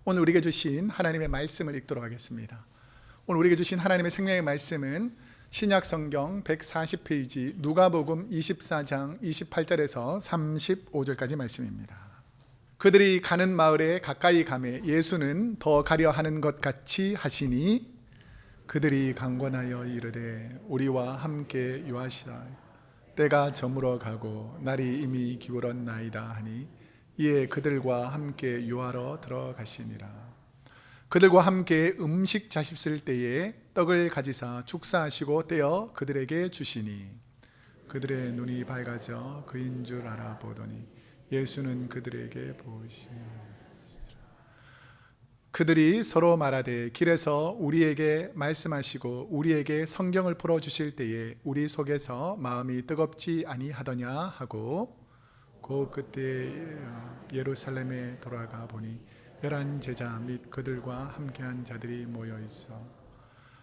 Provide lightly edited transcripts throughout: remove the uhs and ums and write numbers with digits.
오늘 우리에게 주신 하나님의 말씀을 읽도록 하겠습니다. 오늘 우리에게 주신 하나님의 생명의 말씀은 신약 성경 140페이지 누가복음 24장 28절에서 35절까지 말씀입니다. 그들이 가는 마을에 가까이 가매 예수는 더 가려 하는 것 같이 하시니 그들이 강권하여 이르되 우리와 함께 유하시라. 때가 저물어 가고 날이 이미 기울었나이다 하니 이에 그들과 함께 유하러 들어가시니라. 그들과 함께 음식 자십쓸 때에 떡을 가지사 축사하시고 떼어 그들에게 주시니 그들의 눈이 밝아져 그인 줄 알아보더니 예수는 그들에게 보이시니라. 그들이 서로 말하되 길에서 우리에게 말씀하시고 우리에게 성경을 풀어주실 때에 우리 속에서 마음이 뜨겁지 아니하더냐 하고 그 그때 예루살렘에 돌아가 보니 11 제자 및 그들과 함께한 자들이 모여 있어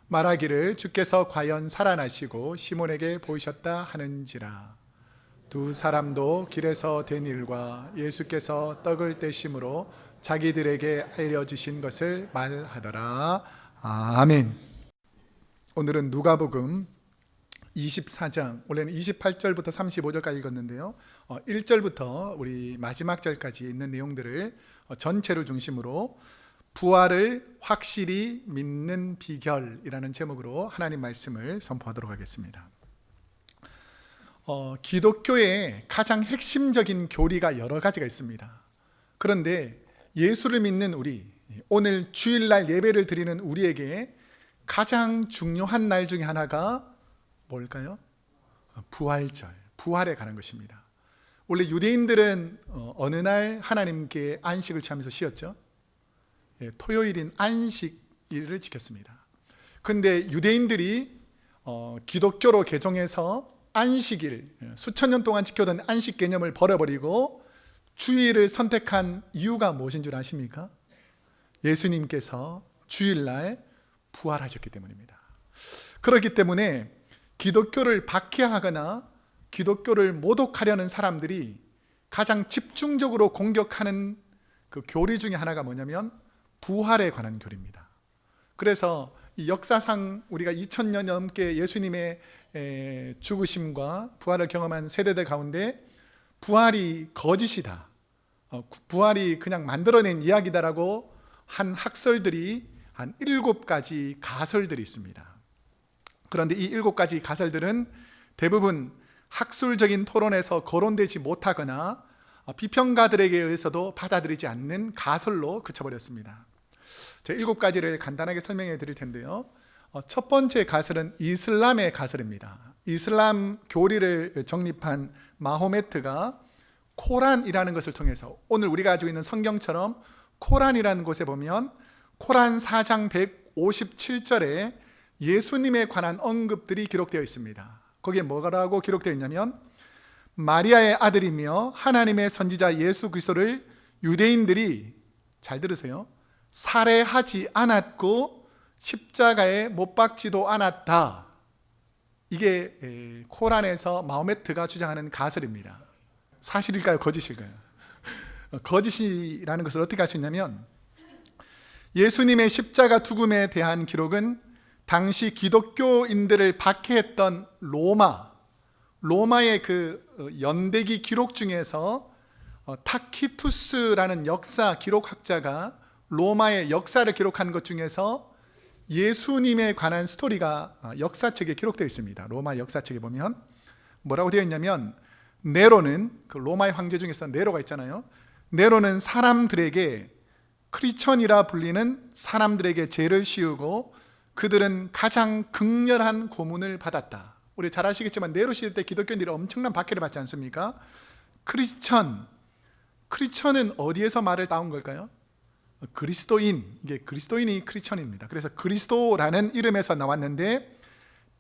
말하기를 주께서 과연 살아나시고 시몬에게 보이셨다 하는지라. 두 사람도 길에서 된 일과 예수께서 떡을 떼심으로 자기들에게 알려주신 것을 말하더라. 아멘. 오늘은 누가복음 24장, 원래는 28절부터 35절까지 읽었는데요, 1절부터 우리 마지막 절까지 있는 내용들을 전체를 중심으로 부활을 확실히 믿는 비결이라는 제목으로 하나님 말씀을 선포하도록 하겠습니다. 기독교의 가장 핵심적인 교리가 여러 가지가 있습니다. 그런데 예수를 믿는 우리, 오늘 주일날 예배를 드리는 우리에게 가장 중요한 날 중에 하나가 뭘까요? 부활절, 부활에 관한 것입니다. 원래 유대인들은 어느 날 하나님께 안식을 취하면서 쉬었죠? 토요일인 안식일을 지켰습니다. 그런데 유대인들이 기독교로 개종해서 안식일, 수천 년 동안 지켜던 안식 개념을 버려버리고 주일을 선택한 이유가 무엇인 줄 아십니까? 예수님께서 주일날 부활하셨기 때문입니다. 그렇기 때문에 기독교를 박해하거나 기독교를 모독하려는 사람들이 가장 집중적으로 공격하는 그 교리 중에 하나가 뭐냐면 부활에 관한 교리입니다. 그래서 이 역사상 우리가 2000년 넘게 예수님의 죽으심과 부활을 경험한 세대들 가운데 부활이 거짓이다, 부활이 그냥 만들어낸 이야기다라고 한 학설들이 한 7가지 가설들이 있습니다. 그런데 이 7가지 가설들은 대부분 학술적인 토론에서 거론되지 못하거나 비평가들에게 의해서도 받아들이지 않는 가설로 그쳐버렸습니다. 제가 7가지를 간단하게 설명해 드릴 텐데요, 첫 번째 가설은 이슬람의 가설입니다. 이슬람 교리를 정립한 마호메트가 코란이라는 것을 통해서 오늘 우리가 가지고 있는 성경처럼 코란이라는 곳에 보면 코란 4장 157절에 예수님에 관한 언급들이 기록되어 있습니다. 거기에 뭐라고 기록되어 있냐면 마리아의 아들이며 하나님의 선지자 예수 그리스도를 유대인들이, 잘 들으세요, 살해하지 않았고 십자가에 못 박지도 않았다. 이게 코란에서 마호메트가 주장하는 가설입니다. 사실일까요? 거짓일까요? 거짓이라는 것을 어떻게 할 수 있냐면 예수님의 십자가 죽음에 대한 기록은 당시 기독교인들을 박해했던 로마의 그 연대기 기록 중에서 타키투스라는 역사 기록학자가 로마의 역사를 기록한 것 중에서 예수님에 관한 스토리가 역사책에 기록되어 있습니다. 로마 역사책에 보면 뭐라고 되어 있냐면 네로는, 그 로마의 황제 중에서 네로가 있잖아요, 네로는 사람들에게, 크리스천이라 불리는 사람들에게 죄를 씌우고 그들은 가장 극렬한 고문을 받았다. 우리 잘 아시겠지만 네로 시대 때 기독교인들이 엄청난 박해를 받지 않습니까? 크리스천은 어디에서 말을 따온 걸까요? 그리스도인, 이게 그리스도인이 크리스천입니다. 그래서 그리스도라는 이름에서 나왔는데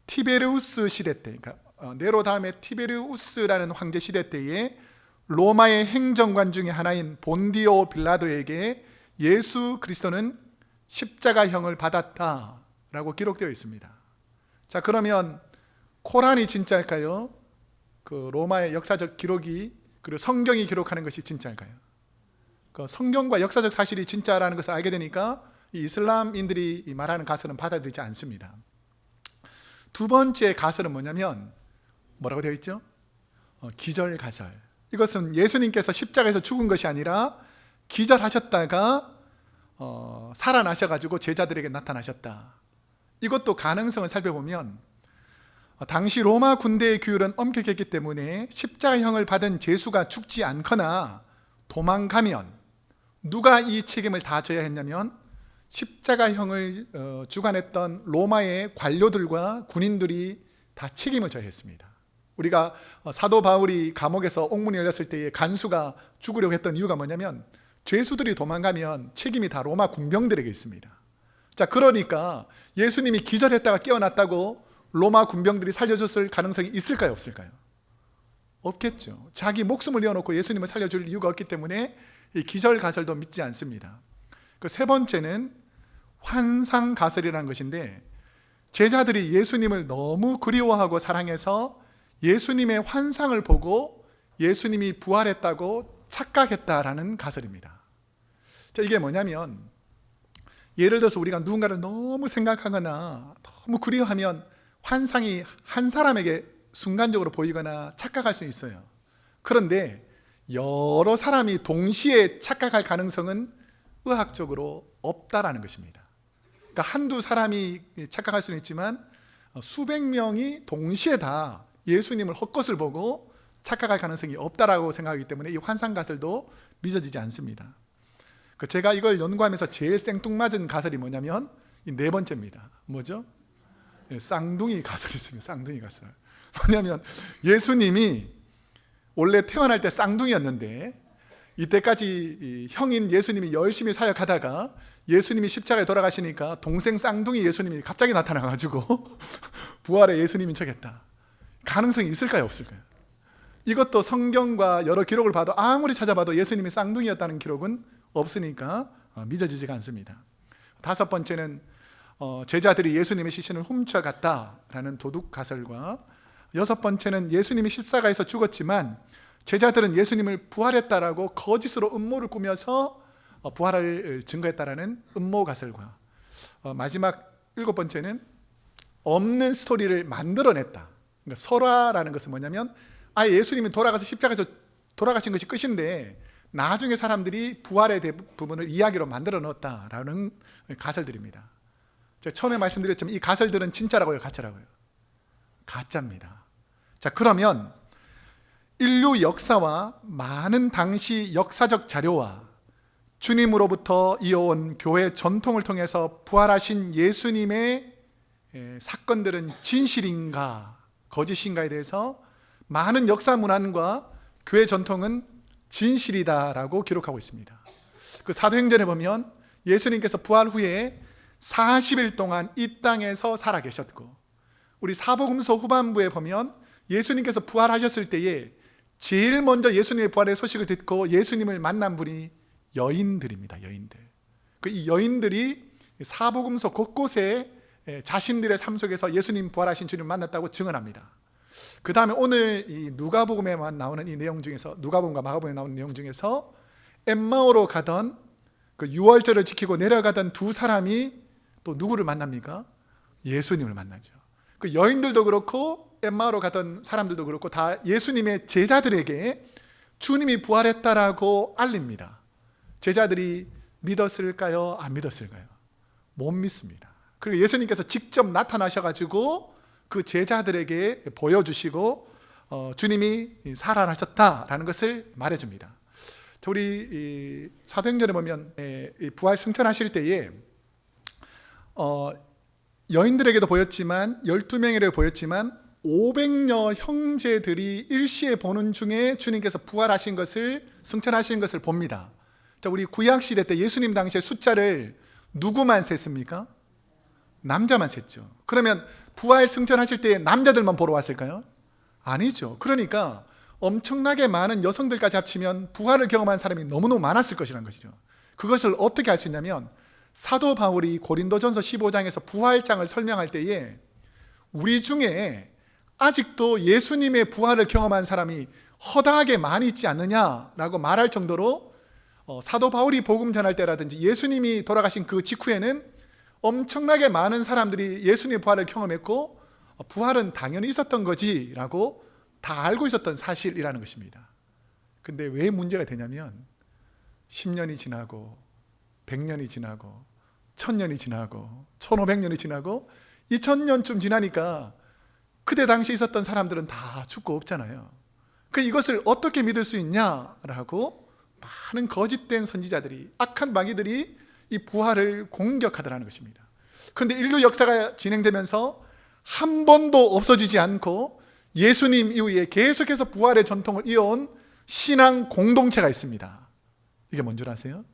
티베리우스 시대 때, 그러니까 네로 다음에 티베리우스라는 황제 시대 때에 로마의 행정관 중에 하나인 본디오 빌라도에게 예수 그리스도는 십자가형을 받았다라고 기록되어 있습니다. 자, 그러면 코란이 진짜일까요? 그 로마의 역사적 기록이, 그리고 성경이 기록하는 것이 진짜일까요? 그 성경과 역사적 사실이 진짜라는 것을 알게 되니까 이 이슬람인들이 말하는 가설은 받아들이지 않습니다. 두 번째 가설은 뭐냐면 뭐라고 되어 있죠? 기절 가설. 이것은 예수님께서 십자가에서 죽은 것이 아니라 기절하셨다가 살아나셔가지고 제자들에게 나타나셨다. 이것도 가능성을 살펴보면 당시 로마 군대의 규율은 엄격했기 때문에 십자가형을 받은 죄수가 죽지 않거나 도망가면 누가 이 책임을 다 져야 했냐면 십자가형을 주관했던 로마의 관료들과 군인들이 다 책임을 져야 했습니다. 우리가 사도 바울이 감옥에서 옥문이 열렸을 때에 간수가 죽으려고 했던 이유가 뭐냐면 죄수들이 도망가면 책임이 다 로마 군병들에게 있습니다. 자, 그러니까 예수님이 기절했다가 깨어났다고 로마 군병들이 살려줬을 가능성이 있을까요, 없을까요? 없겠죠. 자기 목숨을 내어놓고 예수님을 살려줄 이유가 없기 때문에 이 기절 가설도 믿지 않습니다. 그 세 번째는 환상 가설이라는 것인데, 제자들이 예수님을 너무 그리워하고 사랑해서 예수님의 환상을 보고 예수님이 부활했다고 착각했다라는 가설입니다. 자, 이게 뭐냐면 예를 들어서 우리가 누군가를 너무 생각하거나 너무 그리워하면 환상이 한 사람에게 순간적으로 보이거나 착각할 수 있어요. 그런데 여러 사람이 동시에 착각할 가능성은 의학적으로 없다라는 것입니다. 그러니까 한두 사람이 착각할 수는 있지만 수백 명이 동시에 다 예수님을 헛것을 보고 착각할 가능성이 없다라고 생각하기 때문에 이 환상 가설도 믿어지지 않습니다. 제가 이걸 연구하면서 제일 생뚱맞은 가설이 뭐냐면 이 네 번째입니다. 뭐죠? 쌍둥이 가설이 있습니다. 쌍둥이 가설. 뭐냐면 예수님이 원래 태어날 때 쌍둥이였는데 이때까지 형인 예수님이 열심히 사역하다가 예수님이 십자가에 돌아가시니까 동생 쌍둥이 예수님이 갑자기 나타나가지고 부활의 예수님인 척했다. 가능성이 있을까요, 없을까요? 이것도 성경과 여러 기록을 봐도 아무리 찾아봐도 예수님이 쌍둥이였다는 기록은 없으니까 믿어지지가 않습니다. 다섯 번째는 제자들이 예수님의 시신을 훔쳐갔다라는 도둑 가설과, 여섯 번째는 예수님이 십자가에서 죽었지만 제자들은 예수님을 부활했다라고 거짓으로 음모를 꾸며서 부활을 증거했다라는 음모 가설과, 마지막 일곱 번째는 없는 스토리를 만들어냈다. 그러니까 설화라는 것은 뭐냐면 아예 예수님이 돌아가서 십자가에서 돌아가신 것이 끝인데 나중에 사람들이 부활의 부분을 이야기로 만들어 넣었다라는 가설들입니다. 제가 처음에 말씀드렸지만 이 가설들은 진짜라고요, 가짜라고요? 가짜입니다. 자, 그러면 인류 역사와 많은 당시 역사적 자료와 주님으로부터 이어온 교회 전통을 통해서 부활하신 예수님의 사건들은 진실인가 거짓인가에 대해서 많은 역사 문안과 교회 전통은 진실이다라고 기록하고 있습니다. 그 사도행전에 보면 예수님께서 부활 후에 40일 동안 이 땅에서 살아계셨고, 우리 사복음서 후반부에 보면 예수님께서 부활하셨을 때에 제일 먼저 예수님의 부활의 소식을 듣고 예수님을 만난 분이 여인들입니다. 여인들. 이 여인들이 사복음서 곳곳에 자신들의 삶 속에서 예수님 부활하신 주님을 만났다고 증언합니다. 그 다음에 오늘 이 누가복음에만 나오는 이 내용 중에서, 누가복음과 마가복음에 나오는 내용 중에서 엠마오로 가던 그 유월절을 지키고 내려가던 두 사람이 또 누구를 만납니까? 예수님을 만나죠. 그 여인들도 그렇고 엠마오로 가던 사람들도 그렇고 다 예수님의 제자들에게 주님이 부활했다라고 알립니다. 제자들이 믿었을까요? 안 믿었을까요? 못 믿습니다. 그리고 예수님께서 직접 나타나셔가지고 그 제자들에게 보여주시고 주님이 살아나셨다라는 것을 말해줍니다. 우리 사도행전에 보면 부활 승천하실 때에 여인들에게도 보였지만 12명에게 보였지만 500여 형제들이 일시에 보는 중에 주님께서 부활하신 것을, 승천하신 것을 봅니다. 자, 우리 구약시대 때 예수님 당시에 숫자를 누구만 셌습니까? 남자만 셌죠. 그러면 부활 승천하실 때 남자들만 보러 왔을까요? 아니죠. 그러니까 엄청나게 많은 여성들까지 합치면 부활을 경험한 사람이 너무너무 많았을 것이라는 것이죠. 그것을 어떻게 알 수 있냐면 사도 바울이 고린도전서 15장에서 부활장을 설명할 때에 우리 중에 아직도 예수님의 부활을 경험한 사람이 허다하게 많이 있지 않느냐라고 말할 정도로 사도 바울이 복음 전할 때라든지 예수님이 돌아가신 그 직후에는 엄청나게 많은 사람들이 예수님의 부활을 경험했고 부활은 당연히 있었던 거지라고 다 알고 있었던 사실이라는 것입니다. 근데 왜 문제가 되냐면 10년이 지나고 100년이 지나고 1000년이 지나고 1500년이 지나고 2000년쯤 지나니까 그때 당시 있었던 사람들은 다 죽고 없잖아요. 그 이것을 어떻게 믿을 수 있냐라고 많은 거짓된 선지자들이, 악한 마귀들이 이 부활을 공격하더라는 것입니다. 그런데 인류 역사가 진행되면서 한 번도 없어지지 않고 예수님 이후에 계속해서 부활의 전통을 이어온 신앙 공동체가 있습니다. 이게 뭔 줄 아세요?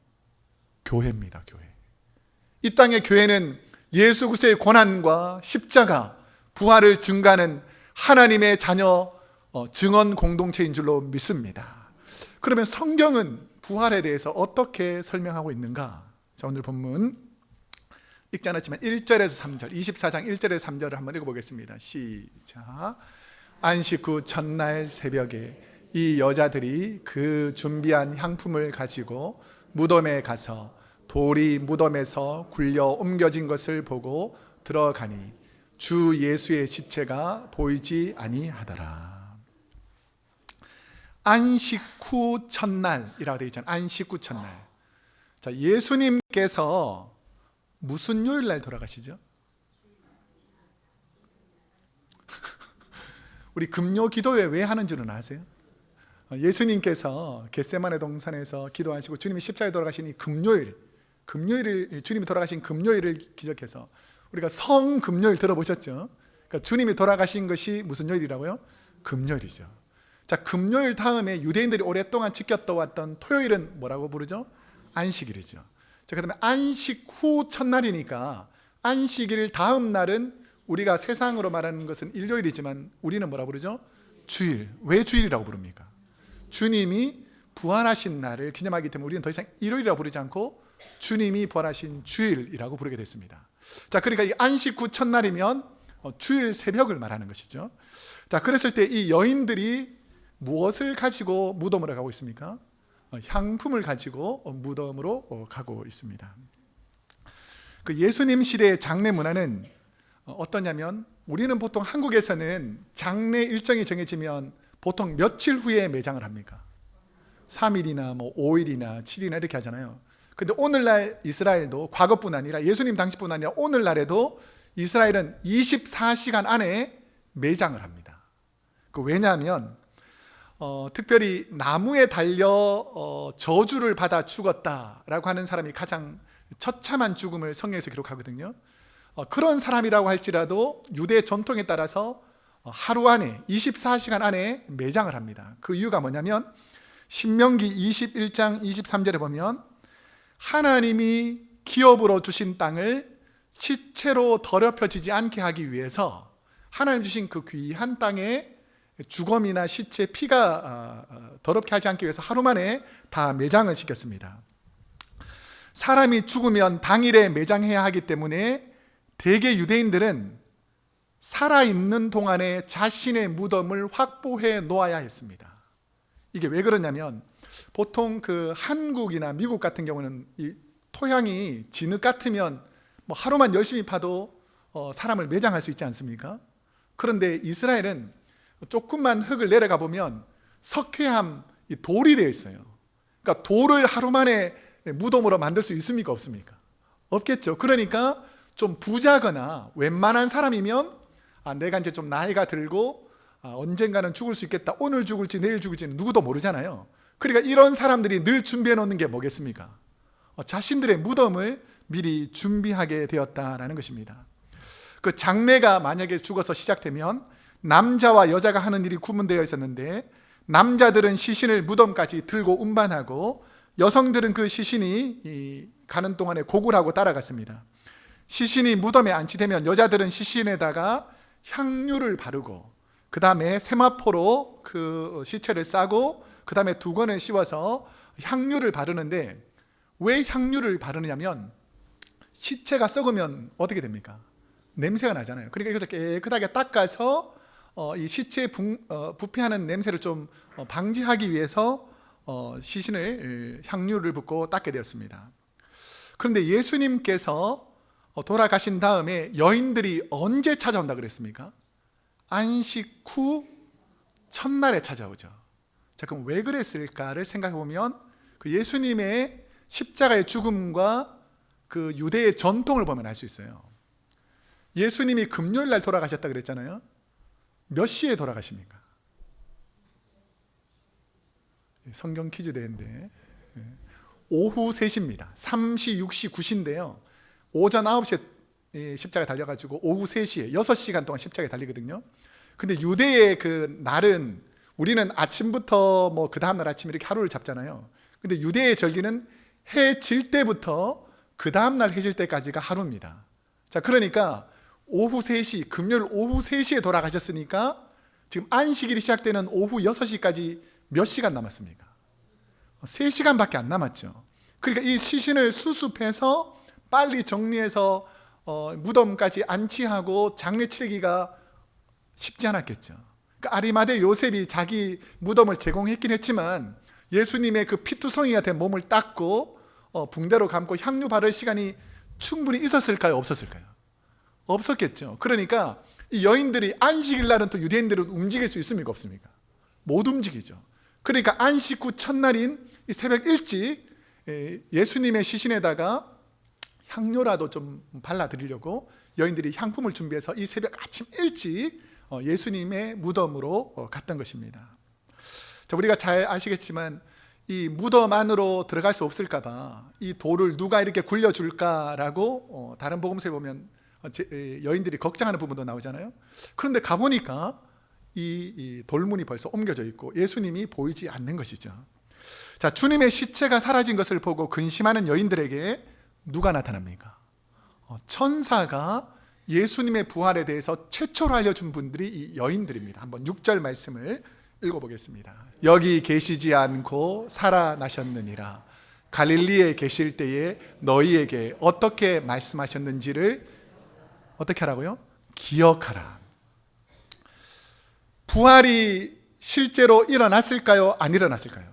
교회입니다. 교회. 이 땅의 교회는 예수 그리스도의 고난과 십자가, 부활을 증거하는 하나님의 자녀 증언 공동체인 줄로 믿습니다. 그러면 성경은 부활에 대해서 어떻게 설명하고 있는가? 자, 오늘 본문 읽지 않았지만 1절에서 3절, 24장 1절에서 3절을 한번 읽어보겠습니다. 시작. 안식 후 첫날 새벽에 이 여자들이 그 준비한 향품을 가지고 무덤에 가서 돌이 무덤에서 굴려 옮겨진 것을 보고 들어가니 주 예수의 시체가 보이지 아니하더라. 안식 후 첫날이라고 되어 있잖아요. 안식 후 첫날. 자, 예수님께서 무슨 요일 날 돌아가시죠? 우리 금요 기도회 왜 하는 줄은 아세요? 예수님께서 겟세마네 동산에서 기도하시고 주님이 십자가에 돌아가신 금요일을 주님이 돌아가신 금요일을 기억해서 우리가 성금요일 들어보셨죠? 그러니까 주님이 돌아가신 것이 무슨 요일이라고요? 금요일이죠. 자, 금요일 다음에 유대인들이 오랫동안 지켰던 토요일은 뭐라고 부르죠? 안식일이죠. 자, 그다음에 안식 후 첫날이니까 안식일 다음 날은 우리가 세상으로 말하는 것은 일요일이지만 우리는 뭐라고 부르죠? 주일. 왜 주일이라고 부릅니까? 주님이 부활하신 날을 기념하기 때문에 우리는 더 이상 일요일이라고 부르지 않고 주님이 부활하신 주일이라고 부르게 됐습니다. 자, 그러니까 이 안식 후 첫날이면 주일 새벽을 말하는 것이죠. 자, 그랬을 때 이 여인들이 무엇을 가지고 무덤으로 가고 있습니까? 향품을 가지고 무덤으로 가고 있습니다. 그 예수님 시대의 장례 문화는 어떠냐면 우리는 보통 한국에서는 장례 일정이 정해지면 보통 며칠 후에 매장을 합니까? 3일이나 5일이나 7일이나 이렇게 하잖아요. 근데 오늘날 이스라엘도 과거뿐 아니라 예수님 당시뿐 아니라 오늘날에도 이스라엘은 24시간 안에 매장을 합니다. 왜냐하면 특별히 나무에 달려 저주를 받아 죽었다라고 하는 사람이 가장 처참한 죽음을 성경에서 기록하거든요. 그런 사람이라고 할지라도 유대 전통에 따라서 하루 안에 24시간 안에 매장을 합니다. 그 이유가 뭐냐면 신명기 21장 23절에 보면 하나님이 기업으로 주신 땅을 시체로 더럽혀지지 않게 하기 위해서 하나님 주신 그 귀한 땅에 주검이나 시체, 피가 더럽게 하지 않기 위해서 하루 만에 다 매장을 시켰습니다. 사람이 죽으면 당일에 매장해야 하기 때문에 대개 유대인들은 살아있는 동안에 자신의 무덤을 확보해 놓아야 했습니다. 이게 왜 그러냐면 보통 그 한국이나 미국 같은 경우는 이 토양이 진흙 같으면 뭐 하루만 열심히 파도 사람을 매장할 수 있지 않습니까? 그런데 이스라엘은 조금만 흙을 내려가 보면 석회암 돌이 되어 있어요. 그러니까 돌을 하루 만에 무덤으로 만들 수 있습니까? 없습니까? 없겠죠. 그러니까 좀 부자거나 웬만한 사람이면 내가 이제 좀 나이가 들고 언젠가는 죽을 수 있겠다. 오늘 죽을지 내일 죽을지는 누구도 모르잖아요. 그러니까 이런 사람들이 늘 준비해 놓는 게 뭐겠습니까? 자신들의 무덤을 미리 준비하게 되었다라는 것입니다. 그 장례가 만약에 죽어서 시작되면 남자와 여자가 하는 일이 구분되어 있었는데 남자들은 시신을 무덤까지 들고 운반하고 여성들은 그 시신이 가는 동안에 고글하고 따라갔습니다. 시신이 무덤에 안치되면 여자들은 시신에다가 향유를 바르고 그 다음에 세마포로 그 시체를 싸고 그 다음에 두건을 씌워서 향유를 바르는데 왜 향유를 바르냐면 시체가 썩으면 어떻게 됩니까? 냄새가 나잖아요. 그러니까 이것을 깨끗하게 닦아서 이 시체에 부패하는 냄새를 좀 방지하기 위해서 시신을 향유를 붓고 닦게 되었습니다. 그런데 예수님께서 돌아가신 다음에 여인들이 언제 찾아온다 그랬습니까? 안식 후 첫날에 찾아오죠. 자, 그럼 왜 그랬을까를 생각해 보면 그 예수님의 십자가의 죽음과 그 유대의 전통을 보면 알 수 있어요. 예수님이 금요일 날 돌아가셨다 그랬잖아요. 몇 시에 돌아가십니까? 성경 퀴즈 대회인데 오후 3시입니다. 3시, 6시, 9시인데요. 오전 9시에 십자가에 달려가지고 오후 3시에 6시간 동안 십자가에 달리거든요. 근데 유대의 그 날은 우리는 아침부터 뭐 그 다음날 아침 이렇게 하루를 잡잖아요. 근데 유대의 절기는 해 질 때부터 그 다음날 해 질 때까지가 하루입니다. 자, 그러니까 오후 3시, 금요일 오후 3시에 돌아가셨으니까 지금 안식일이 시작되는 오후 6시까지 몇 시간 남았습니까? 3시간밖에 안 남았죠. 그러니까 이 시신을 수습해서 빨리 정리해서 무덤까지 안치하고 장례 치르기가 쉽지 않았겠죠. 그러니까 아리마대 요셉이 자기 무덤을 제공했긴 했지만 예수님의 그 피투성이가 된 몸을 닦고 붕대로 감고 향유 바를 시간이 충분히 있었을까요? 없었을까요? 없었겠죠. 그러니까 이 여인들이 안식일 날은 또 유대인들은 움직일 수 있습니까? 없습니까? 못 움직이죠. 그러니까 안식 후 첫날인 이 새벽 일찍 예수님의 시신에다가 향료라도 좀 발라드리려고 여인들이 향품을 준비해서 이 새벽 아침 일찍 예수님의 무덤으로 갔던 것입니다. 자, 우리가 잘 아시겠지만 이 무덤 안으로 들어갈 수 없을까 봐 이 돌을 누가 이렇게 굴려줄까라고 다른 복음서에 보면 여인들이 걱정하는 부분도 나오잖아요. 그런데 가보니까 이 돌문이 벌써 옮겨져 있고 예수님이 보이지 않는 것이죠. 자, 주님의 시체가 사라진 것을 보고 근심하는 여인들에게 누가 나타납니까? 천사가 예수님의 부활에 대해서 최초로 알려준 분들이 이 여인들입니다. 한번 6절 말씀을 읽어보겠습니다. 여기 계시지 않고 살아나셨느니라. 갈릴리에 계실 때에 너희에게 어떻게 말씀하셨는지를 어떻게 하라고요? 기억하라. 부활이 실제로 일어났을까요? 안 일어났을까요?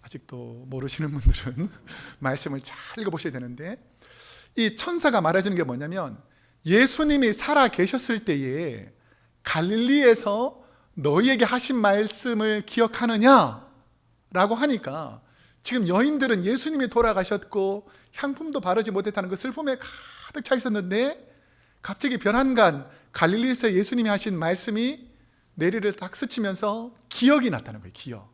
아직도 모르시는 분들은 말씀을 잘 읽어보셔야 되는데 이 천사가 말해주는 게 뭐냐면 예수님이 살아 계셨을 때에 갈릴리에서 너희에게 하신 말씀을 기억하느냐? 라고 하니까 지금 여인들은 예수님이 돌아가셨고 향품도 바르지 못했다는 그 슬픔에 가득 차 있었는데 갑자기 별한간 갈릴리에서 예수님이 하신 말씀이 내리를 딱 스치면서 기억이 났다는 거예요. 기억.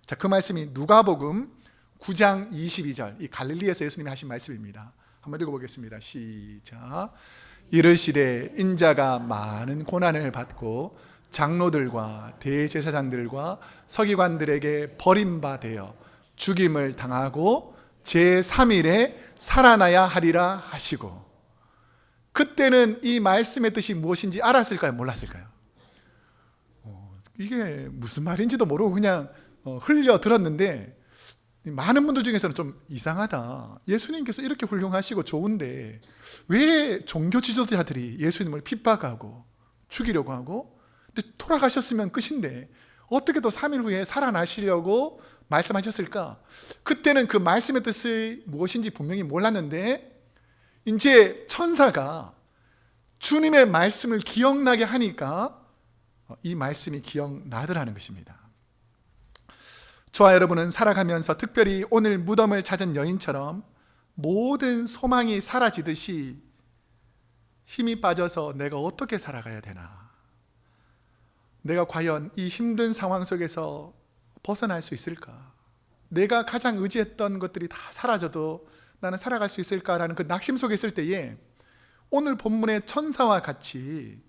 자, 그 말씀이 누가복음 9장 22절 이 갈릴리에서 예수님이 하신 말씀입니다. 한번 읽어보겠습니다. 시작. 이르시되 인자가 많은 고난을 받고 장로들과 대제사장들과 서기관들에게 버림받아 죽임을 당하고 제3일에 살아나야 하리라 하시고 그때는 이 말씀의 뜻이 무엇인지 알았을까요? 몰랐을까요? 이게 무슨 말인지도 모르고 그냥 흘려 들었는데 많은 분들 중에서는 좀 이상하다. 예수님께서 이렇게 훌륭하시고 좋은데 왜 종교 지도자들이 예수님을 핍박하고 죽이려고 하고 근데 돌아가셨으면 끝인데 어떻게 또 3일 후에 살아나시려고 말씀하셨을까? 그때는 그 말씀의 뜻을 무엇인지 분명히 몰랐는데 이제 천사가 주님의 말씀을 기억나게 하니까 이 말씀이 기억나더라는 것입니다. 저와 여러분은 살아가면서 특별히 오늘 무덤을 찾은 여인처럼 모든 소망이 사라지듯이 힘이 빠져서 내가 어떻게 살아가야 되나? 내가 과연 이 힘든 상황 속에서 벗어날 수 있을까? 내가 가장 의지했던 것들이 다 사라져도 나는 살아갈 수 있을까라는 그 낙심 속에 있을 때에 오늘 본문의 천사와 같이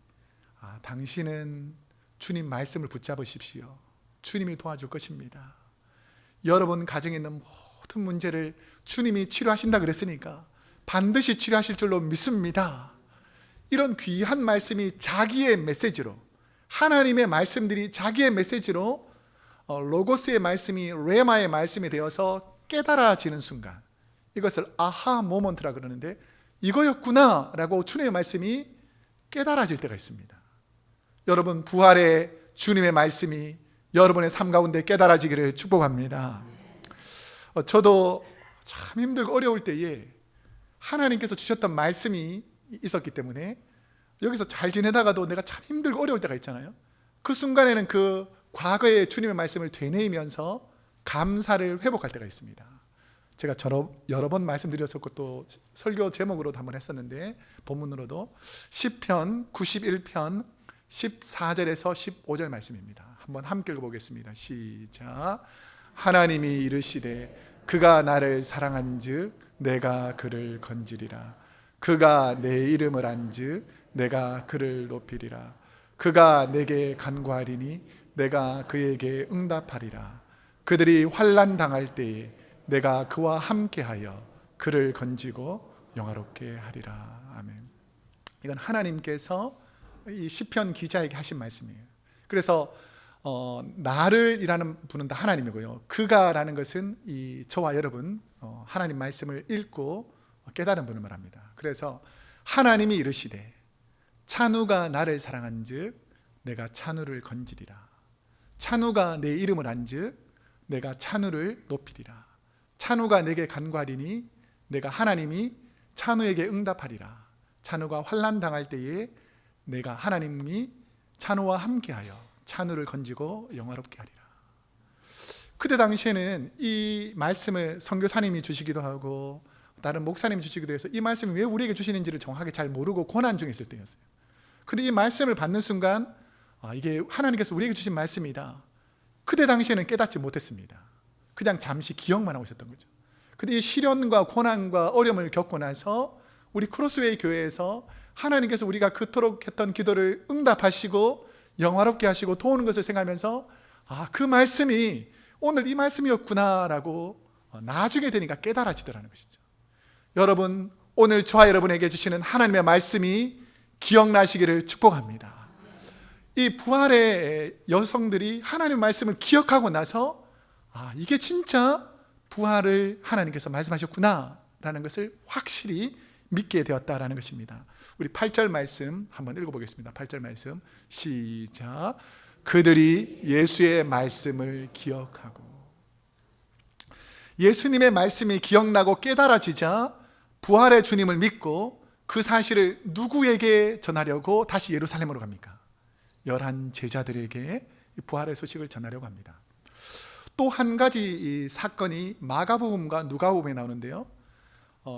당신은 주님 말씀을 붙잡으십시오. 주님이 도와줄 것입니다. 여러분 가정에 있는 모든 문제를 주님이 치료하신다 그랬으니까 반드시 치료하실 줄로 믿습니다. 이런 귀한 말씀이 자기의 메시지로 하나님의 말씀들이 자기의 메시지로 로고스의 말씀이 레마의 말씀이 되어서 깨달아지는 순간 이것을 아하 모먼트라 그러는데 이거였구나 라고 주님의 말씀이 깨달아질 때가 있습니다. 여러분 부활의 주님의 말씀이 여러분의 삶 가운데 깨달아지기를 축복합니다. 저도 참 힘들고 어려울 때에 하나님께서 주셨던 말씀이 있었기 때문에 여기서 잘 지내다가도 내가 참 힘들고 어려울 때가 있잖아요. 그 순간에는 그 과거의 주님의 말씀을 되뇌이면서 감사를 회복할 때가 있습니다. 제가 여러 번 말씀드렸었고 또 설교 제목으로도 한번 했었는데 본문으로도 시편 91편 14절에서 15절 말씀입니다. 한번 함께 읽어보겠습니다. 시작. 하나님이 이르시되 그가 나를 사랑한즉 내가 그를 건지리라. 그가 내 이름을 안즉 내가 그를 높이리라. 그가 내게 간구하리니 내가 그에게 응답하리라. 그들이 환난 당할 때에 내가 그와 함께하여 그를 건지고 영화롭게 하리라. 아멘. 이건 하나님께서 이 시편 기자에게 하신 말씀이에요. 그래서 나를 이라는 분은 다 하나님이고요. 그가라는 것은 이 저와 여러분 하나님 말씀을 읽고 깨달은 분을 말합니다. 그래서 하나님이 이르시되 찬우가 나를 사랑한즉 내가 찬우를 건지리라. 찬우가 내 이름을 안즉 내가 찬우를 높이리라. 찬우가 내게 간구하리니 내가 하나님이 찬우에게 응답하리라. 찬우가 환난 당할 때에 내가 하나님이 찬우와 함께하여 찬우를 건지고 영화롭게 하리라. 그때 당시에는 이 말씀을 선교사님이 주시기도 하고 다른 목사님이 주시기도 해서 이 말씀이 왜 우리에게 주시는지를 정확하게 잘 모르고 고난 중에 있을 때였어요. 근데 이 말씀을 받는 순간 이게 하나님께서 우리에게 주신 말씀이다. 그때 당시에는 깨닫지 못했습니다. 그냥 잠시 기억만 하고 있었던 거죠. 근데 이 시련과 고난과 어려움을 겪고 나서 우리 크로스웨이 교회에서 하나님께서 우리가 그토록 했던 기도를 응답하시고 영화롭게 하시고 도우는 것을 생각하면서 그 말씀이 오늘 이 말씀이었구나라고 나중에 되니까 깨달아지더라는 것이죠. 여러분, 오늘 저와 여러분에게 주시는 하나님의 말씀이 기억나시기를 축복합니다. 이 부활의 여성들이 하나님의 말씀을 기억하고 나서 이게 진짜 부활을 하나님께서 말씀하셨구나 라는 것을 확실히 믿게 되었다라는 것입니다. 우리 8절 말씀 한번 읽어보겠습니다. 8절 말씀 시작. 그들이 예수의 말씀을 기억하고. 예수님의 말씀이 기억나고 깨달아지자 부활의 주님을 믿고 그 사실을 누구에게 전하려고 다시 예루살렘으로 갑니까? 11 제자들에게 부활의 소식을 전하려고 합니다. 또 한 가지 이 사건이 마가복음과 누가복음에 나오는데요.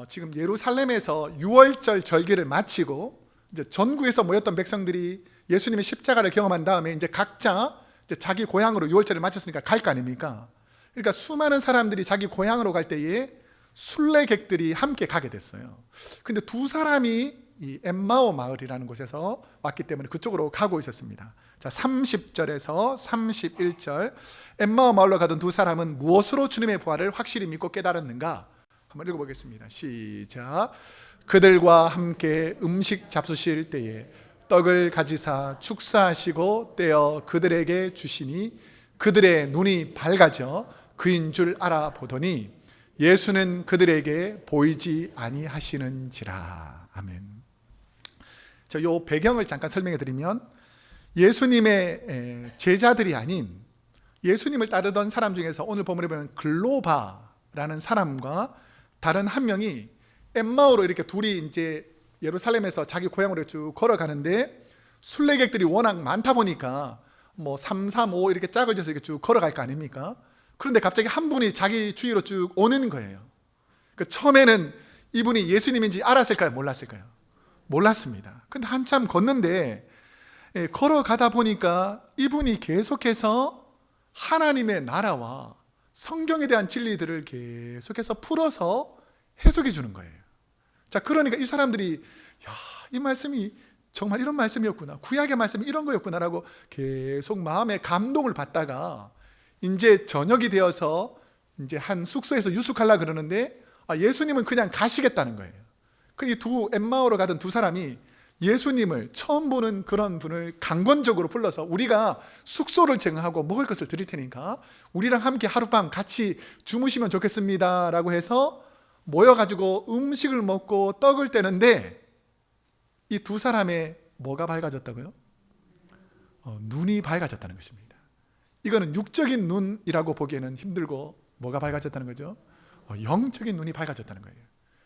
지금 예루살렘에서 유월절 절기를 마치고 이제 전국에서 모였던 백성들이 예수님의 십자가를 경험한 다음에 이제 각자 이제 자기 고향으로 유월절을 마쳤으니까 갈 거 아닙니까? 그러니까 수많은 사람들이 자기 고향으로 갈 때에 순례객들이 함께 가게 됐어요. 근데 두 사람이 이 엠마오 마을이라는 곳에서 왔기 때문에 그쪽으로 가고 있었습니다. 자, 30절에서 31절. 엠마오 마을로 가던 두 사람은 무엇으로 주님의 부활을 확실히 믿고 깨달았는가? 한번 읽어보겠습니다. 시작. 그들과 함께 음식 잡수실 때에 떡을 가지사 축사하시고 떼어 그들에게 주시니 그들의 눈이 밝아져 그인 줄 알아보더니 예수는 그들에게 보이지 아니하시는지라. 아멘. 자, 요 배경을 잠깐 설명해 드리면 예수님의 제자들이 아닌 예수님을 따르던 사람 중에서 오늘 본문에 보면 글로바라는 사람과 다른 한 명이 엠마오로 이렇게 둘이 이제 예루살렘에서 자기 고향으로 쭉 걸어가는데 순례객들이 워낙 많다 보니까 뭐 3, 3, 5 이렇게 짝을 져서 이렇게 쭉 걸어갈 거 아닙니까? 그런데 갑자기 한 분이 자기 주위로 쭉 오는 거예요. 처음에는 이분이 예수님인지 알았을까요? 몰랐을까요? 몰랐습니다. 근데 한참 걷는데 걸어가다 보니까 이분이 계속해서 하나님의 나라와 성경에 대한 진리들을 계속해서 풀어서 해석해 주는 거예요. 자, 그러니까 이 사람들이 이 말씀이 정말 이런 말씀이었구나, 구약의 말씀이 이런 거였구나라고 계속 마음에 감동을 받다가 이제 저녁이 되어서 이제 한 숙소에서 유숙하려고 그러는데 예수님은 그냥 가시겠다는 거예요. 그리고 이 두 엠마오로 가던 두 사람이 예수님을 처음 보는 그런 분을 강권적으로 불러서 우리가 숙소를 제공하고 먹을 것을 드릴 테니까 우리랑 함께 하룻밤 같이 주무시면 좋겠습니다 라고 해서 모여가지고 음식을 먹고 떡을 떼는데 이 두 사람의 뭐가 밝아졌다고요? 눈이 밝아졌다는 것입니다. 이거는 육적인 눈이라고 보기에는 힘들고 뭐가 밝아졌다는 거죠? 영적인 눈이 밝아졌다는 거예요.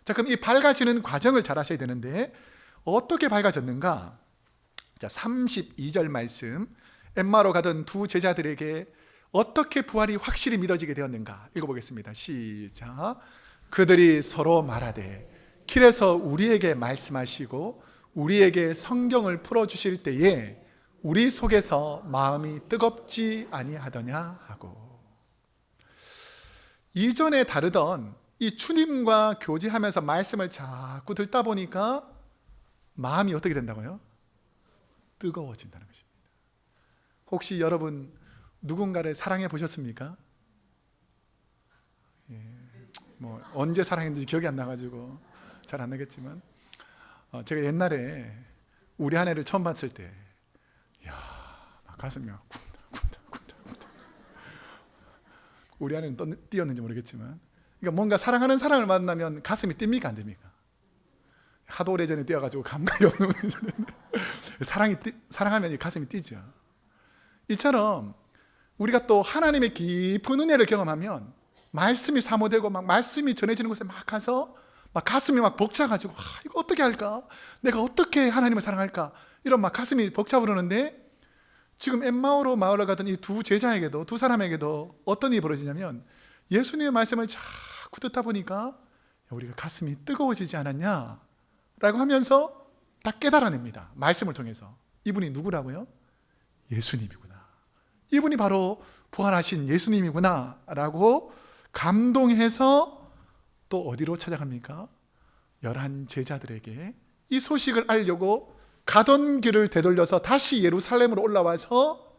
자, 그럼 이 밝아지는 과정을 잘 아셔야 되는데 어떻게 밝아졌는가? 자, 32절 말씀, 엠마오로 가던 두 제자들에게 어떻게 부활이 확실히 믿어지게 되었는가 읽어보겠습니다. 시작. 그들이 서로 말하되 길에서 우리에게 말씀하시고 우리에게 성경을 풀어주실 때에 우리 속에서 마음이 뜨겁지 아니하더냐 하고, 이전에 다르던 이 주님과 교제하면서 말씀을 자꾸 듣다 보니까 마음이 어떻게 된다고요? 뜨거워진다는 것입니다. 혹시 여러분 누군가를 사랑해 보셨습니까? 뭐 언제 사랑했는지 기억이 안 나가지고 잘 안 나겠지만, 제가 옛날에 우리 아내를 처음 봤을 때, 막 가슴이 막 쿵닥쿵닥쿵닥. 우리 아내는 뛰었는지 모르겠지만, 그러니까 뭔가 사랑하는 사람을 만나면 가슴이 뜁니까 안 됩니까? 하도 오래전에 뛰어가지고 감각이 없는 사랑하면 가슴이 뛰죠. 이처럼 우리가 또 하나님의 깊은 은혜를 경험하면 말씀이 사모되고 막 말씀이 전해지는 곳에 막 가서 막 가슴이 막 벅차가지고 이거 어떻게 할까? 내가 어떻게 하나님을 사랑할까? 이런 막 가슴이 벅차오르는데, 지금 엠마오로 마을을 가던 이 두 제자에게도, 두 사람에게도 어떤 일이 벌어지냐면 예수님의 말씀을 자꾸 듣다 보니까 우리가 가슴이 뜨거워지지 않았냐? 라고 하면서 딱 깨달아냅니다. 말씀을 통해서. 이분이 누구라고요? 예수님이구나. 이분이 바로 부활하신 예수님이구나 라고 감동해서 또 어디로 찾아갑니까? 11 제자들에게 이 소식을 알려고 가던 길을 되돌려서 다시 예루살렘으로 올라와서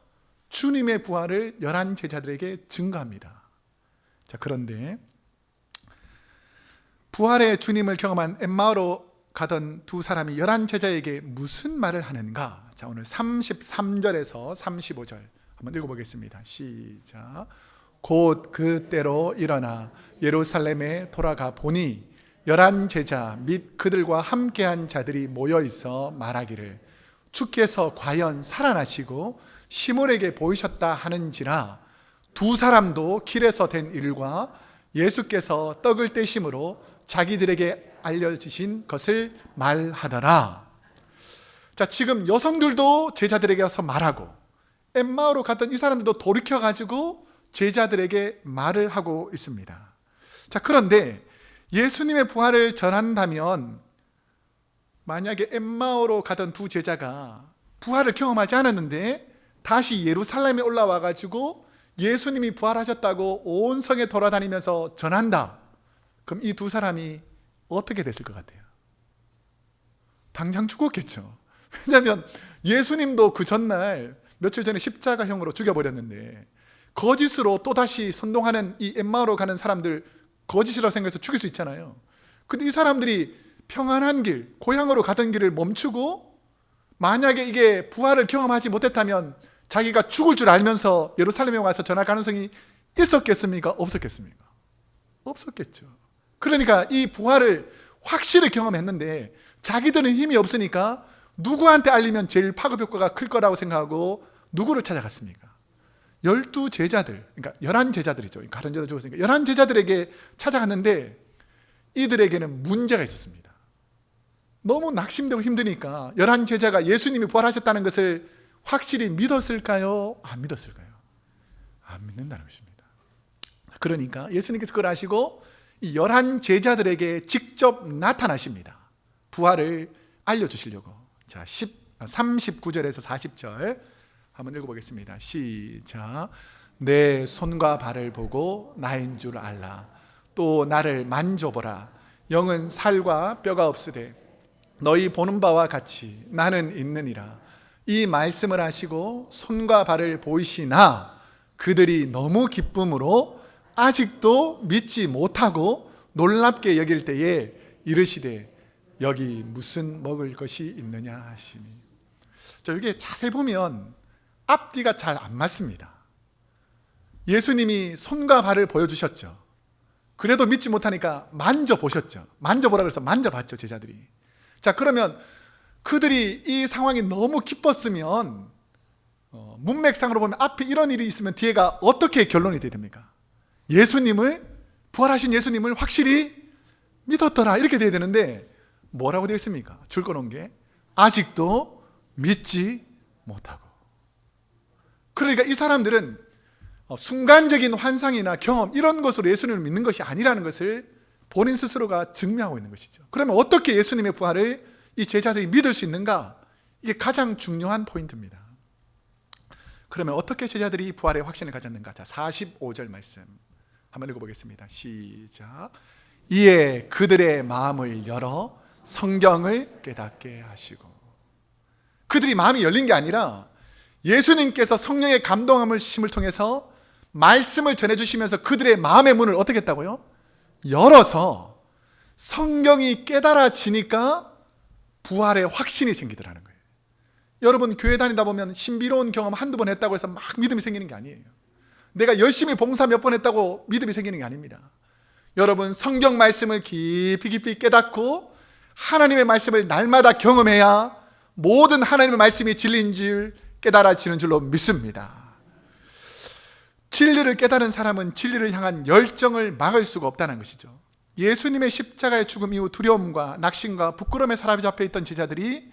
주님의 부활을 11 제자들에게 증거합니다. 자, 그런데 부활의 주님을 경험한 엠마오로 가던 두 사람이 11 제자에게 무슨 말을 하는가? 자, 오늘 33절에서 35절 한번 읽어보겠습니다. 시작. 곧 그때로 일어나 예루살렘에 돌아가 보니 11 제자 및 그들과 함께한 자들이 모여 있어 말하기를 주께서 과연 살아나시고 시몬에게 보이셨다 하는지라. 두 사람도 길에서 된 일과 예수께서 떡을 떼심으로 자기들에게 알려주신 것을 말하더라. 자, 지금 여성들도 제자들에게 와서 말하고 엠마오로 갔던 이 사람들도 돌이켜가지고 제자들에게 말을 하고 있습니다. 자, 그런데 예수님의 부활을 전한다면 만약에 엠마오로 가던 두 제자가 부활을 경험하지 않았는데 다시 예루살렘에 올라와가지고 예수님이 부활하셨다고 온 성에 돌아다니면서 전한다. 그럼 이 두 사람이 어떻게 됐을 것 같아요? 당장 죽었겠죠. 왜냐하면 예수님도 그 전날 며칠 전에 십자가형으로 죽여버렸는데 거짓으로 또다시 선동하는 이 엠마오로 가는 사람들 거짓이라고 생각해서 죽일 수 있잖아요. 근데 이 사람들이 평안한 길, 고향으로 가던 길을 멈추고 만약에 이게 부활을 경험하지 못했다면 자기가 죽을 줄 알면서 예루살렘에 와서 전할 가능성이 있었겠습니까? 없었겠습니까? 없었겠죠. 그러니까 이 부활을 확실히 경험했는데 자기들은 힘이 없으니까 누구한테 알리면 제일 파급 효과가 클 거라고 생각하고 누구를 찾아갔습니까? 12 제자들, 그러니까 11 제자들이죠. 다른 제자 죽었으니까 11 제자들에게 찾아갔는데 이들에게는 문제가 있었습니다. 너무 낙심되고 힘드니까 11 제자가 예수님이 부활하셨다는 것을 확실히 믿었을까요? 안 믿었을까요? 안 믿는다는 것입니다. 그러니까 예수님께서 그걸 아시고 이 11 제자들에게 직접 나타나십니다. 부활을 알려주시려고. 자, 39절에서 40절 한번 읽어보겠습니다. 시작. 내 손과 발을 보고 나인 줄 알라. 또 나를 만져보라. 영은 살과 뼈가 없으되 너희 보는 바와 같이 나는 있느니라. 이 말씀을 하시고 손과 발을 보이시나 그들이 너무 기쁨으로 아직도 믿지 못하고 놀랍게 여길 때에 이르시되 여기 무슨 먹을 것이 있느냐 하시니. 자, 이게 자세히 보면 앞뒤가 잘 안 맞습니다. 예수님이 손과 발을 보여주셨죠. 그래도 믿지 못하니까 만져보셨죠. 만져보라 그래서 만져봤죠, 제자들이. 자, 그러면 그들이 이 상황이 너무 기뻤으면 문맥상으로 보면 앞에 이런 일이 있으면 뒤에가 어떻게 결론이 돼야 됩니까? 부활하신 예수님을 확실히 믿었더라 이렇게 돼야 되는데 뭐라고 되어 있습니까? 줄 거놓은 게 아직도 믿지 못하고. 그러니까 이 사람들은 순간적인 환상이나 경험 이런 것으로 예수님을 믿는 것이 아니라는 것을 본인 스스로가 증명하고 있는 것이죠. 그러면 어떻게 예수님의 부활을 이 제자들이 믿을 수 있는가? 이게 가장 중요한 포인트입니다. 그러면 어떻게 제자들이 부활의 확신을 가졌는가? 자, 45절 말씀 한번 읽어보겠습니다. 시작. 이에 그들의 마음을 열어 성경을 깨닫게 하시고. 그들이 마음이 열린 게 아니라 예수님께서 성령의 감동함을 심을 통해서 말씀을 전해주시면서 그들의 마음의 문을 어떻게 했다고요? 열어서 성경이 깨달아지니까 부활의 확신이 생기더라는 거예요. 여러분 교회 다니다 보면 신비로운 경험 한두 번 했다고 해서 막 믿음이 생기는 게 아니에요. 내가 열심히 봉사 몇 번 했다고 믿음이 생기는 게 아닙니다. 여러분 성경 말씀을 깊이 깨닫고 하나님의 말씀을 날마다 경험해야 모든 하나님의 말씀이 진리인 줄 깨달아지는 줄로 믿습니다. 진리를 깨달은 사람은 진리를 향한 열정을 막을 수가 없다는 것이죠. 예수님의 십자가의 죽음 이후 두려움과 낙심과 부끄러움에 사로잡혀 있던 제자들이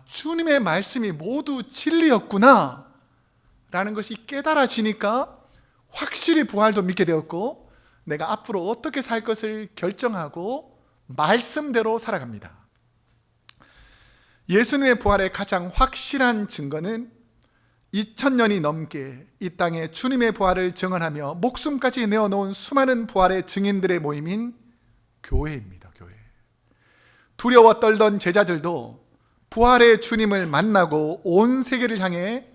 주님의 말씀이 모두 진리였구나 라는 것이 깨달아지니까 확실히 부활도 믿게 되었고 내가 앞으로 어떻게 살 것을 결정하고 말씀대로 살아갑니다. 예수님의 부활의 가장 확실한 증거는 2000년이 넘게 이 땅에 주님의 부활을 증언하며 목숨까지 내어놓은 수많은 부활의 증인들의 모임인 교회입니다. 교회. 두려워 떨던 제자들도 부활의 주님을 만나고 온 세계를 향해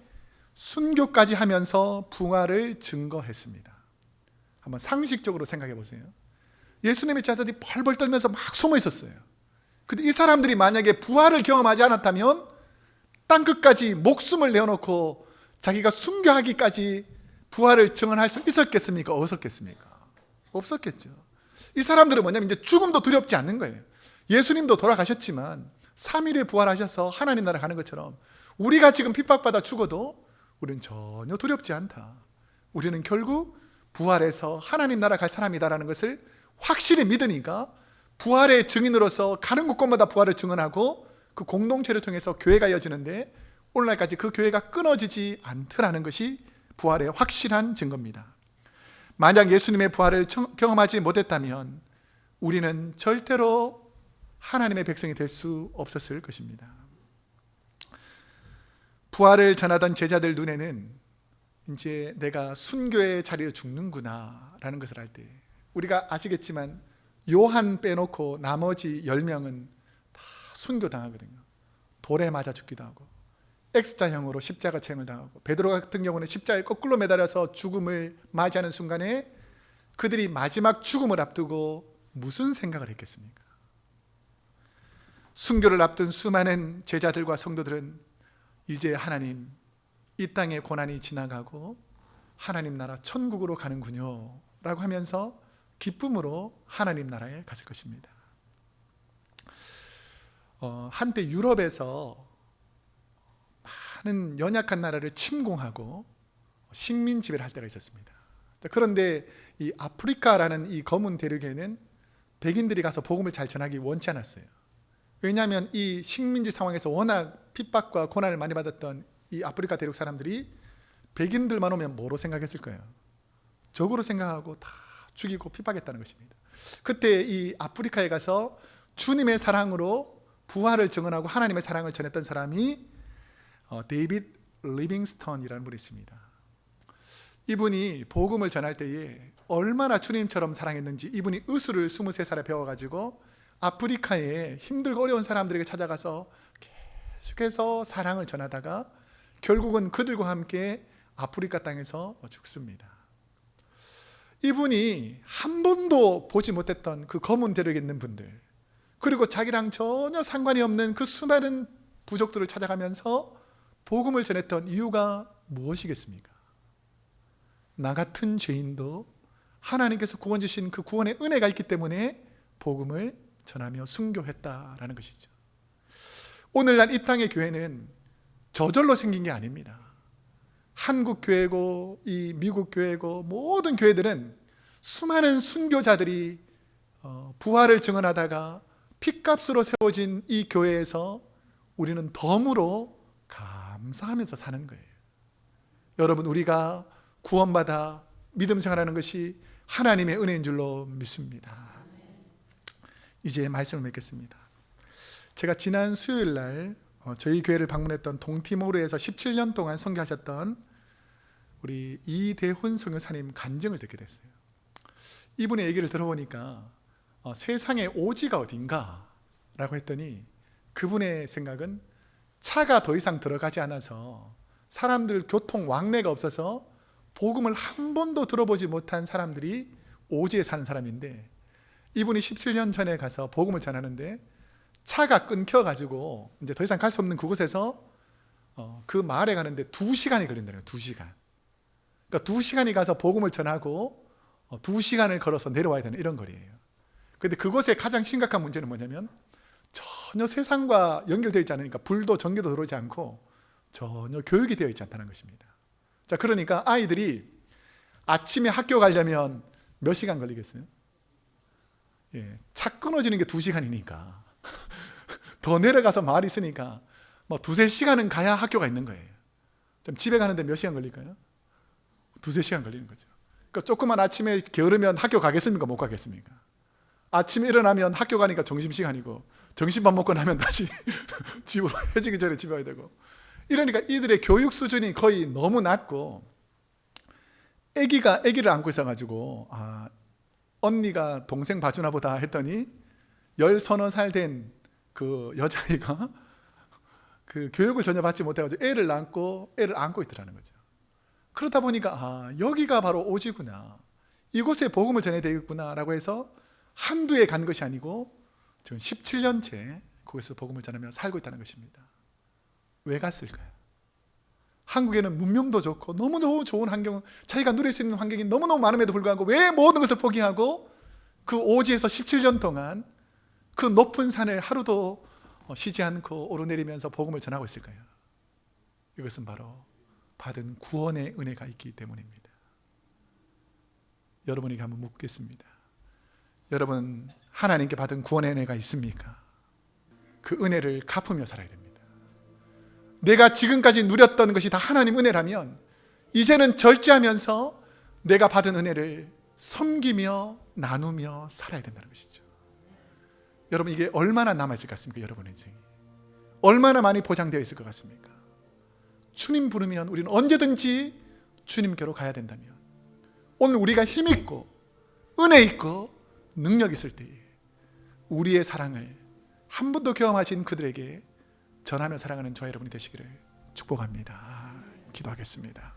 순교까지 하면서 부활을 증거했습니다. 한번 상식적으로 생각해 보세요. 예수님의 제자들이 벌벌 떨면서 막 숨어 있었어요. 근데 이 사람들이 만약에 부활을 경험하지 않았다면 땅끝까지 목숨을 내어놓고 자기가 순교하기까지 부활을 증언할 수 있었겠습니까? 없었겠습니까? 없었겠죠. 이 사람들은 뭐냐면 이제 죽음도 두렵지 않는 거예요. 예수님도 돌아가셨지만 3일에 부활하셔서 하나님 나라 가는 것처럼 우리가 지금 핍박받아 죽어도 우리는 전혀 두렵지 않다. 우리는 결국 부활해서 하나님 나라 갈 사람이다라는 것을 확실히 믿으니까 부활의 증인으로서 가는 곳곳마다 부활을 증언하고 그 공동체를 통해서 교회가 이어지는데 오늘날까지 그 교회가 끊어지지 않더라는 것이 부활의 확실한 증거입니다. 만약 예수님의 부활을 경험하지 못했다면 우리는 절대로 하나님의 백성이 될 수 없었을 것입니다. 부활을 전하던 제자들 눈에는 이제 내가 순교의 자리로 죽는구나 라는 것을 알 때, 우리가 아시겠지만 요한 빼놓고 나머지 10명은 다 순교당하거든요. 돌에 맞아 죽기도 하고 X자형으로 십자가 체형을 당하고, 베드로 같은 경우는 십자가에 거꾸로 매달려서 죽음을 맞이하는 순간에 그들이 마지막 죽음을 앞두고 무슨 생각을 했겠습니까? 순교를 앞둔 수많은 제자들과 성도들은 이제 하나님, 이 땅의 고난이 지나가고 하나님 나라 천국으로 가는군요 라고 하면서 기쁨으로 하나님 나라에 갔을 것입니다. 한때 유럽에서 많은 연약한 나라를 침공하고 식민 지배를 할 때가 있었습니다. 그런데 이 아프리카라는 이 검은 대륙에는 백인들이 가서 복음을 잘 전하기 원치 않았어요. 왜냐하면 이 식민지 상황에서 워낙 핍박과 고난을 많이 받았던 이 아프리카 대륙 사람들이 백인들만 오면 뭐로 생각했을 거예요? 적으로 생각하고 다 죽이고 핍박했다는 것입니다. 그때 이 아프리카에 가서 주님의 사랑으로 부활을 증언하고 하나님의 사랑을 전했던 사람이 데이빗 리빙스턴이라는 분이 있습니다. 이분이 복음을 전할 때에 얼마나 주님처럼 사랑했는지 이분이 의술을 23살에 배워가지고 아프리카에 힘들고 어려운 사람들에게 찾아가서 계속해서 사랑을 전하다가 결국은 그들과 함께 아프리카 땅에서 죽습니다. 이분이 한 번도 보지 못했던 그 검은 대륙에 있는 분들, 그리고 자기랑 전혀 상관이 없는 그 수많은 부족들을 찾아가면서 복음을 전했던 이유가 무엇이겠습니까? 나 같은 죄인도 하나님께서 구원 주신 그 구원의 은혜가 있기 때문에 복음을 전하며 순교했다라는 것이죠. 오늘날 이 땅의 교회는 저절로 생긴 게 아닙니다. 한국 교회고 이 미국 교회고 모든 교회들은 수많은 순교자들이 부활을 증언하다가 핏값으로 세워진 이 교회에서 우리는 덤으로 감사하면서 사는 거예요. 여러분, 우리가 구원받아 믿음 생활하는 것이 하나님의 은혜인 줄로 믿습니다. 이제 말씀을 맺겠습니다. 제가 지난 수요일 날 저희 교회를 방문했던 동티모르에서 17년 동안 선교하셨던 우리 이대훈 선교사님 간증을 듣게 됐어요. 이분의 얘기를 들어보니까 세상에 오지가 어딘가 라고 했더니 그분의 생각은 차가 더 이상 들어가지 않아서 사람들 교통 왕래가 없어서 복음을 한 번도 들어보지 못한 사람들이 오지에 사는 사람인데, 이분이 17년 전에 가서 복음을 전하는데 차가 끊겨가지고 이제 더 이상 갈 수 없는 그곳에서 그 마을에 가는데 2시간이 걸린다는 거예요. 2시간. 그러니까 2시간이 가서 복음을 전하고 2시간을 걸어서 내려와야 되는 이런 거리예요. 그런데 그곳의 가장 심각한 문제는 뭐냐면 전혀 세상과 연결되어 있지 않으니까 불도 전기도 들어오지 않고 전혀 교육이 되어 있지 않다는 것입니다. 자, 그러니까 아이들이 아침에 학교 가려면 몇 시간 걸리겠어요? 예, 차 끊어지는 게 2시간이니까 더 내려가서 마을이 있으니까 뭐 2-3시간은 가야 학교가 있는 거예요. 집에 가는데 몇 시간 걸릴까요? 2-3시간 걸리는 거죠. 그러니까 조금만 아침에 게으르면 학교 가겠습니까? 못 가겠습니까? 아침에 일어나면 학교 가니까 점심시간이고 점심밥 먹고 나면 다시 집으로 해지기 전에 집에 와야 되고, 이러니까 이들의 교육 수준이 거의 너무 낮고, 아기를 안고 있어가지고 언니가 동생 봐주나 보다 했더니 10서너 살 된 그 여자아이가 그 교육을 전혀 받지 못해가지고 애를 안고 있더라는 거죠. 그러다 보니까 여기가 바로 오지구나, 이곳에 복음을 전해야 되겠구나 라고 해서 한두 해 간 것이 아니고 지금 17년째 거기서 복음을 전하며 살고 있다는 것입니다. 왜 갔을까요? 한국에는 문명도 좋고 너무너무 좋은 환경, 자기가 누릴 수 있는 환경이 너무너무 많음에도 불구하고 왜 모든 것을 포기하고 그 오지에서 17년 동안 그 높은 산을 하루도 쉬지 않고 오르내리면서 복음을 전하고 있을까요? 이것은 바로 받은 구원의 은혜가 있기 때문입니다. 여러분에게 한번 묻겠습니다. 여러분, 하나님께 받은 구원의 은혜가 있습니까? 그 은혜를 갚으며 살아야 됩니다. 내가 지금까지 누렸던 것이 다 하나님 은혜라면 이제는 절제하면서 내가 받은 은혜를 섬기며 나누며 살아야 된다는 것이죠. 여러분, 이게 얼마나 남아있을 것 같습니까? 여러분의 인생이 얼마나 많이 보장되어 있을 것 같습니까? 주님 부르면 우리는 언제든지 주님께로 가야 된다면, 오늘 우리가 힘있고 은혜 있고 능력 있을 때에 우리의 사랑을 한 번도 경험하신 그들에게 전하며 사랑하는 저와 여러분이 되시기를 축복합니다. 기도하겠습니다.